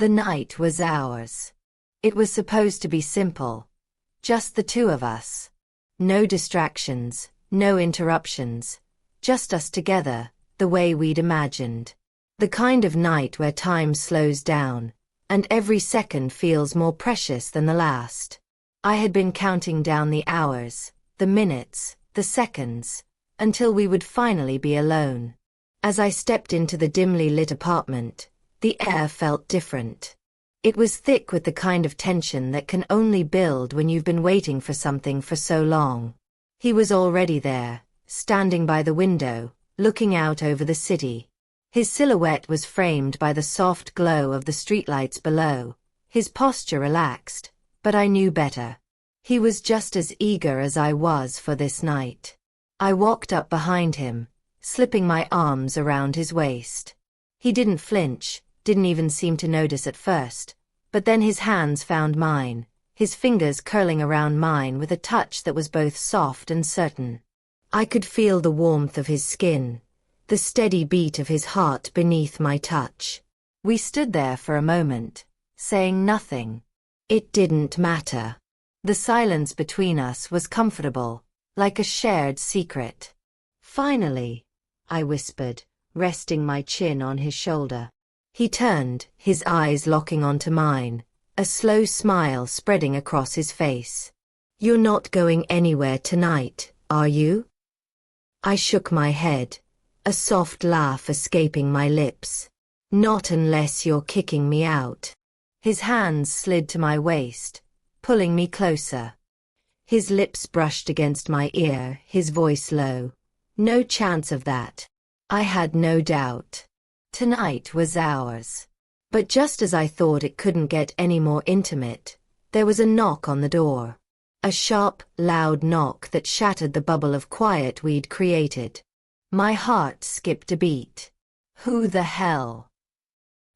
The night was ours. It was supposed to be simple. Just the two of us. No distractions, no interruptions. Just us together, the way we'd imagined. The kind of night where time slows down, and every second feels more precious than the last. I had been counting down the hours, the minutes, the seconds, until we would finally be alone. As I stepped into the dimly lit apartment, the air felt different. It was thick with the kind of tension that can only build when you've been waiting for something for so long. He was already there, standing by the window, looking out over the city. His silhouette was framed by the soft glow of the streetlights below, his posture relaxed, but I knew better. He was just as eager as I was for this night. I walked up behind him, slipping my arms around his waist. He didn't flinch, didn't even seem to notice at first, but then his hands found mine, his fingers curling around mine with a touch that was both soft and certain. I could feel the warmth of his skin, the steady beat of his heart beneath my touch. We stood there for a moment, saying nothing. It didn't matter. The silence between us was comfortable, like a shared secret. "Finally," I whispered, resting my chin on his shoulder. He turned, his eyes locking onto mine, a slow smile spreading across his face. "You're not going anywhere tonight, are you?" I shook my head, a soft laugh escaping my lips. "Not unless you're kicking me out." His hands slid to my waist, pulling me closer. His lips brushed against my ear, his voice low. "No chance of that." I had no doubt. Tonight was ours. But just as I thought it couldn't get any more intimate, there was a knock on the door. A sharp, loud knock that shattered the bubble of quiet we'd created. My heart skipped a beat. Who the hell?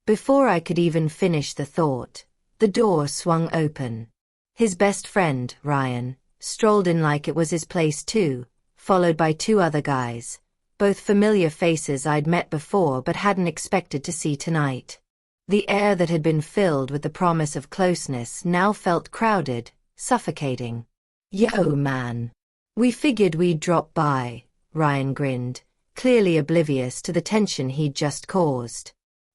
Before I could even finish the thought, the door swung open. His best friend, Ryan, strolled in like it was his place too, followed by two other guys, both familiar faces I'd met before but hadn't expected to see tonight. The air that had been filled with the promise of closeness now felt crowded, suffocating. "Yo, man. We figured we'd drop by," Ryan grinned, clearly oblivious to the tension he'd just caused.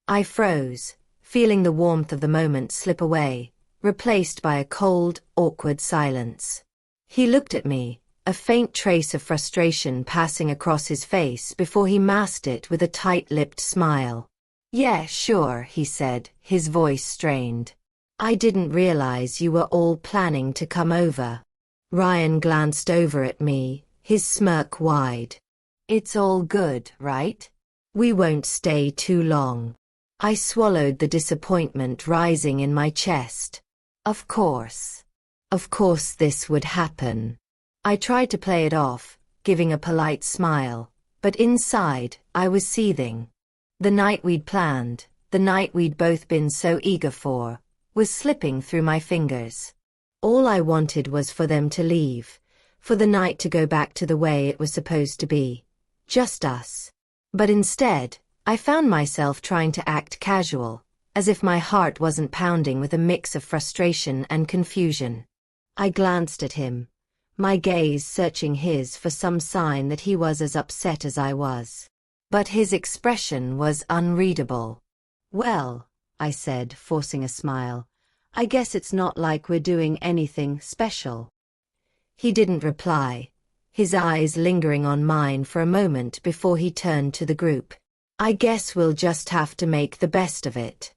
I froze, feeling the warmth of the moment slip away, replaced by a cold, awkward silence. He looked at me, a faint trace of frustration passing across his face before he masked it with a tight-lipped smile. "Yeah, sure," he said, his voice strained. "I didn't realize you were all planning to come over." Ryan glanced over at me, his smirk wide. "It's all good, right? We won't stay too long." I swallowed the disappointment rising in my chest. Of course. Of course this would happen. I tried to play it off, giving a polite smile, but inside, I was seething. The night we'd planned, the night we'd both been so eager for, was slipping through my fingers. All I wanted was for them to leave, for the night to go back to the way it was supposed to be. Just us. But instead, I found myself trying to act casual, as if my heart wasn't pounding with a mix of frustration and confusion. I glanced at him, my gaze searching his for some sign that he was as upset as I was. But his expression was unreadable. "Well," I said, forcing a smile, "I guess it's not like we're doing anything special." He didn't reply, his eyes lingering on mine for a moment before he turned to the group. "I guess we'll just have to make the best of it."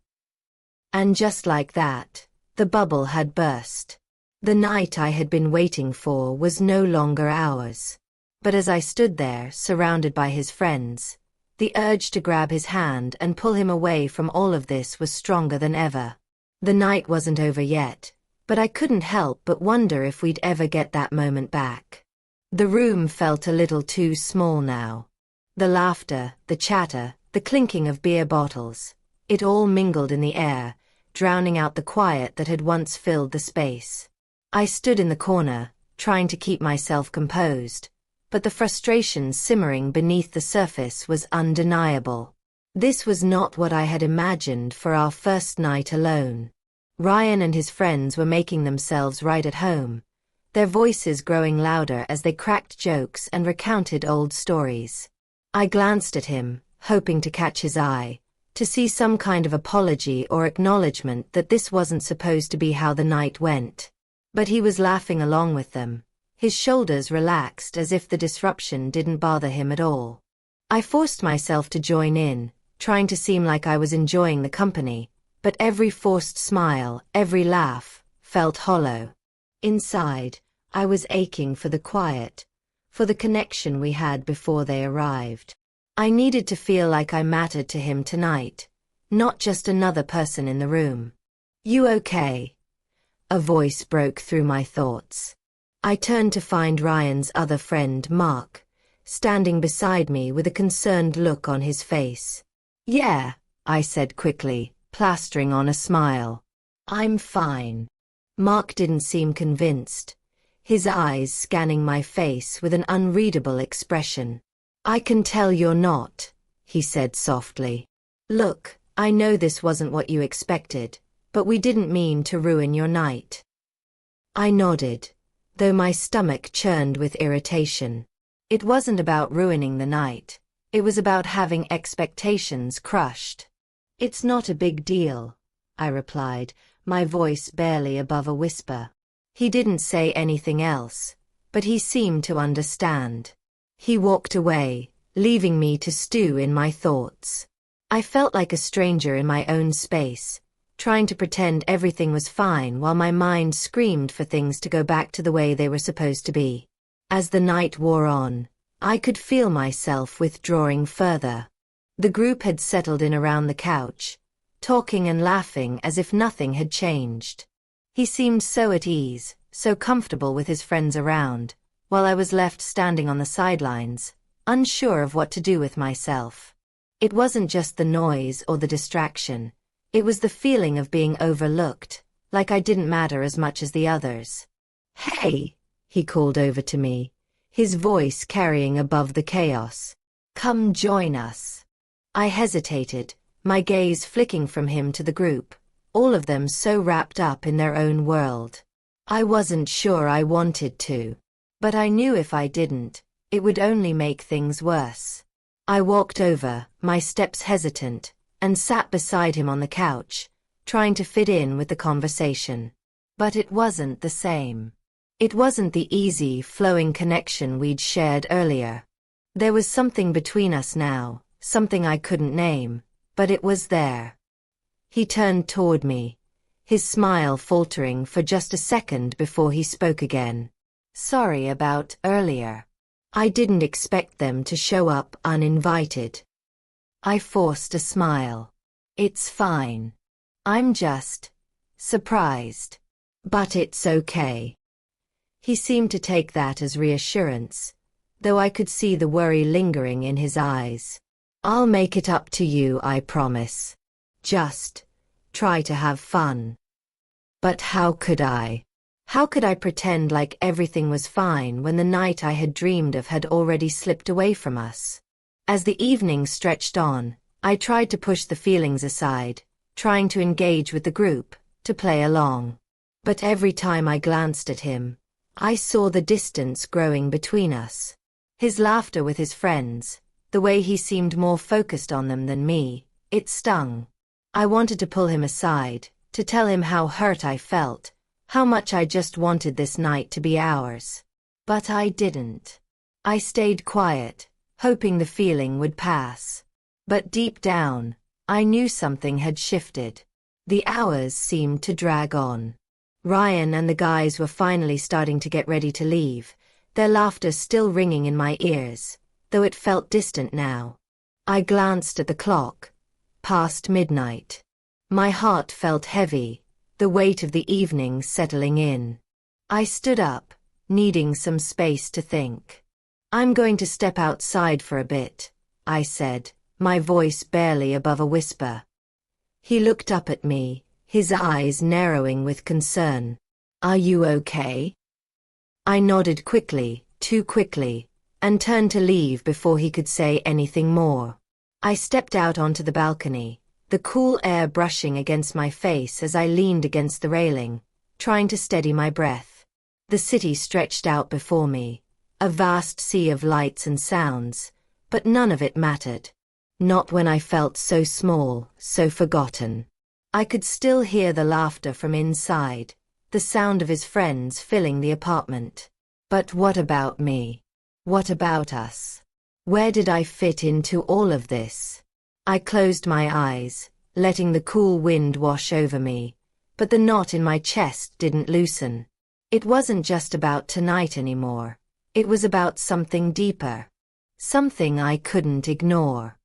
And just like that, the bubble had burst. The night I had been waiting for was no longer ours. But as I stood there, surrounded by his friends, the urge to grab his hand and pull him away from all of this was stronger than ever. The night wasn't over yet, but I couldn't help but wonder if we'd ever get that moment back. The room felt a little too small now. The laughter, the chatter, the clinking of beer bottles, it all mingled in the air, drowning out the quiet that had once filled the space. I stood in the corner, trying to keep myself composed, but the frustration simmering beneath the surface was undeniable. This was not what I had imagined for our first night alone. Ryan and his friends were making themselves right at home, their voices growing louder as they cracked jokes and recounted old stories. I glanced at him, hoping to catch his eye, to see some kind of apology or acknowledgement that this wasn't supposed to be how the night went. But he was laughing along with them, his shoulders relaxed as if the disruption didn't bother him at all. I forced myself to join in, trying to seem like I was enjoying the company, but every forced smile, every laugh, felt hollow. Inside, I was aching for the quiet, for the connection we had before they arrived. I needed to feel like I mattered to him tonight, not just another person in the room. "You okay?" A voice broke through my thoughts. I turned to find Ryan's other friend, Mark, standing beside me with a concerned look on his face. "Yeah," I said quickly, plastering on a smile. "I'm fine." Mark didn't seem convinced, his eyes scanning my face with an unreadable expression. "I can tell you're not," he said softly. "Look, I know this wasn't what you expected, but we didn't mean to ruin your night." I nodded, though my stomach churned with irritation. It wasn't about ruining the night. It was about having expectations crushed. "It's not a big deal," I replied, my voice barely above a whisper. He didn't say anything else, but he seemed to understand. He walked away, leaving me to stew in my thoughts. I felt like a stranger in my own space, trying to pretend everything was fine while my mind screamed for things to go back to the way they were supposed to be. As the night wore on, I could feel myself withdrawing further. The group had settled in around the couch, talking and laughing as if nothing had changed. He seemed so at ease, so comfortable with his friends around, while I was left standing on the sidelines, unsure of what to do with myself. It wasn't just the noise or the distraction, it was the feeling of being overlooked, like I didn't matter as much as the others. "Hey," he called over to me, his voice carrying above the chaos. "Come join us." I hesitated, my gaze flicking from him to the group, all of them so wrapped up in their own world. I wasn't sure I wanted to, but I knew if I didn't, it would only make things worse. I walked over, my steps hesitant, and sat beside him on the couch, trying to fit in with the conversation. But it wasn't the same. It wasn't the easy, flowing connection we'd shared earlier. There was something between us now, something I couldn't name, but it was there. He turned toward me, his smile faltering for just a second before he spoke again. "Sorry about earlier. I didn't expect them to show up uninvited." I forced a smile. "It's fine. I'm just surprised. But it's okay." He seemed to take that as reassurance, though I could see the worry lingering in his eyes. "I'll make it up to you, I promise. Just try to have fun." But how could I? How could I pretend like everything was fine when the night I had dreamed of had already slipped away from us? As the evening stretched on, I tried to push the feelings aside, trying to engage with the group, to play along. But every time I glanced at him, I saw the distance growing between us. His laughter with his friends, the way he seemed more focused on them than me, it stung. I wanted to pull him aside, to tell him how hurt I felt, how much I just wanted this night to be ours. But I didn't. I stayed quiet, hoping the feeling would pass. But deep down, I knew something had shifted. The hours seemed to drag on. Ryan and the guys were finally starting to get ready to leave, their laughter still ringing in my ears, though it felt distant now. I glanced at the clock. Past midnight. My heart felt heavy, the weight of the evening settling in. I stood up, needing some space to think. "I'm going to step outside for a bit," I said, my voice barely above a whisper. He looked up at me, his eyes narrowing with concern. "Are you okay?" I nodded quickly, too quickly, and turned to leave before he could say anything more. I stepped out onto the balcony, the cool air brushing against my face as I leaned against the railing, trying to steady my breath. The city stretched out before me, a vast sea of lights and sounds, but none of it mattered. Not when I felt so small, so forgotten. I could still hear the laughter from inside, the sound of his friends filling the apartment. But what about me? What about us? Where did I fit into all of this? I closed my eyes, letting the cool wind wash over me, but the knot in my chest didn't loosen. It wasn't just about tonight anymore. It was about something deeper. Something I couldn't ignore.